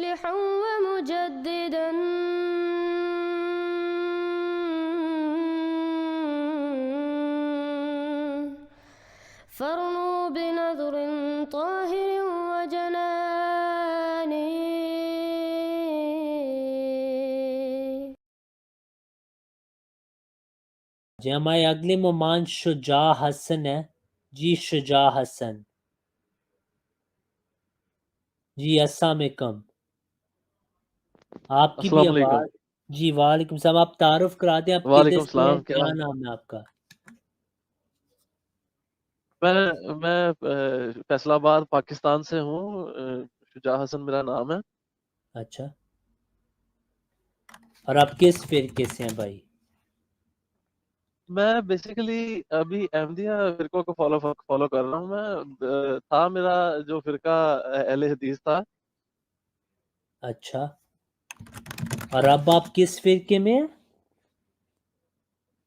مصلحا ومجددا فارنوا بنظر طاهر وجنان. جی ہمارے اگلے مہمان شجاع حسن ہے. جی شجاع حسن جی السلام علیکم. آپ کی بھی السلام علیکم. آواز. جی وعلیکم السلام. آپ تعارف کرا دیں آپ وعلیکم کدھر سے ہیں, السلام. کیا نام ہے آپ کا؟ میں فیصل آباد پاکستان سے ہوں. شجاع حسن میرا نام ہے. اچھا, اور آپ کس فرقے سے ہیں بھائی؟ میں بیسیکلی ابھی احمدیہ فرقوں کو فالو کر رہا ہوں. میں تھا میرا جو فرقہ اہل حدیث تھا. اچھا, اور اب آپ کس فرقے میں ہیں؟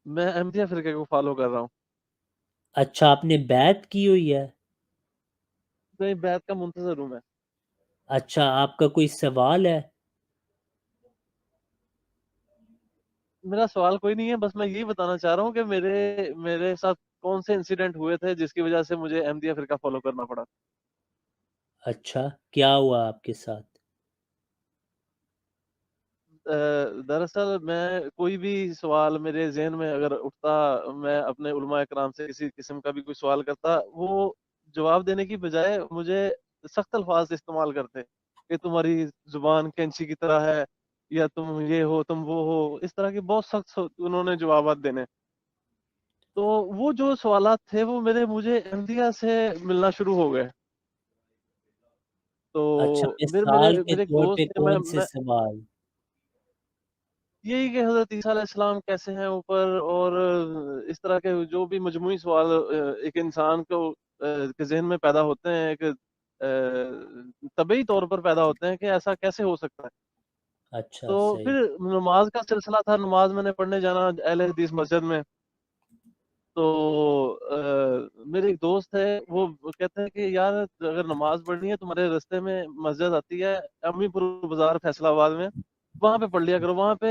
میں احمدیہ فرقے کو فالو کر رہا ہوں. اچھا, آپ نے بیعت کی ہوئی ہے؟ میں بیعت کا منتظر ہوں. میں اچھا, آپ کا کوئی سوال ہے؟ میرا سوال کوئی نہیں ہے, بس میں یہی بتانا چاہ رہا ہوں کہ میرے ساتھ کون سے انسیڈنٹ ہوئے تھے جس کی وجہ سے مجھے احمدیہ فرقہ فالو کرنا پڑا. اچھا, کیا ہوا آپ کے ساتھ؟ دراصل میں کوئی بھی سوال میرے ذہن میں اگر اٹھتا, میں اپنے علماء اکرام سے کسی قسم کا بھی کوئی سوال کرتا, وہ جواب دینے کی بجائے مجھے سخت الفاظ استعمال کرتے کہ تمہاری زبان کینچی کی طرح ہے, یا تم یہ ہو تم وہ ہو. اس طرح کے بہت سخت انہوں نے جوابات دینے. تو وہ جو سوالات تھے وہ مجھے احمدیہ سے ملنا شروع ہو گئے. تو اچھا, میرے مثال کے ایک طور پہ دوست تھے. کون سے سوال؟ یہی کہ حضرت عیسیٰ علیہ السلام کیسے ہیں اوپر, اور اس طرح کے جو بھی مجموعی سوال ایک انسان کے ذہن میں پیدا ہوتے ہیں, ایک طبعی طور پر پیدا ہوتے ہیں کہ ایسا کیسے ہو سکتا ہے. اچھا تو صحیح. پھر نماز کا سلسلہ تھا. نماز میں نے پڑھنے جانا اہل حدیث مسجد میں. تو میرے ایک دوست ہے, وہ کہتے ہیں کہ یار اگر نماز پڑھنی ہے تمہارے رستے میں مسجد آتی ہے امی پور بازار فیصل آباد میں, وہاں پہ پڑھ لیا کرو. وہاں پہ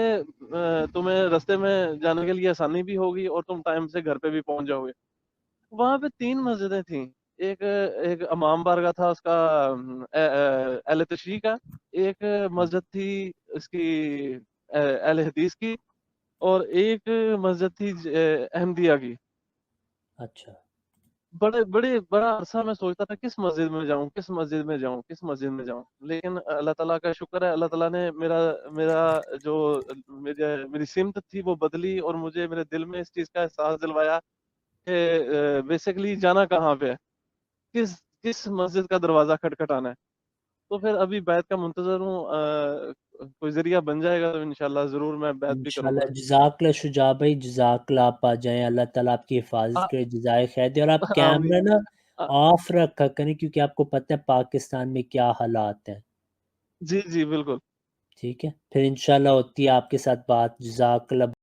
تمہیں رستے میں جانے کے لیے آسانی بھی ہوگی اور تم ٹائم سے گھر پہ بھی پہنچ جاؤ گے. وہاں پہ 3 مسجدیں تھیں. ایک امام بارگاہ تھا اس کا اہل تشیع کا, ایک مسجد تھی اس کی اہل حدیث کی, اور ایک مسجد تھی احمدیہ کی. اچھا, بڑا عرصہ میں سوچتا تھا کس مسجد میں جاؤں, کس مسجد میں جاؤں, کس مسجد میں جاؤں. لیکن اللہ تعالیٰ کا شکر ہے, اللہ تعالیٰ نے میری سمت تھی وہ بدلی, اور مجھے میرے دل میں اس چیز کا احساس دلوایا کہ بیسیکلی جانا کہاں پہ ہے, کس مسجد کا دروازہ کھٹکھٹانا ہے. تو پھر ابھی بیعت کا منتظر ہوں. کوئی ذریعہ بن جائے گا تو انشاءاللہ ضرور میں بیعت بھی کروں گا. انشاءاللہ. جزاک اللہ شجاع بھائی, جزاک اللہ. آپ آ جائیں, اللہ تعالیٰ آپ کی حفاظت کرے, جزائے خیر دے. اور آپ کیمرہ آمین. نا آف رکھا کریں کیونکہ آپ کو پتہ ہے پاکستان میں کیا حالات ہیں. جی جی بالکل. ٹھیک ہے, پھر انشاءاللہ ہوتی ہے آپ کے ساتھ بات. جزاک اللہ.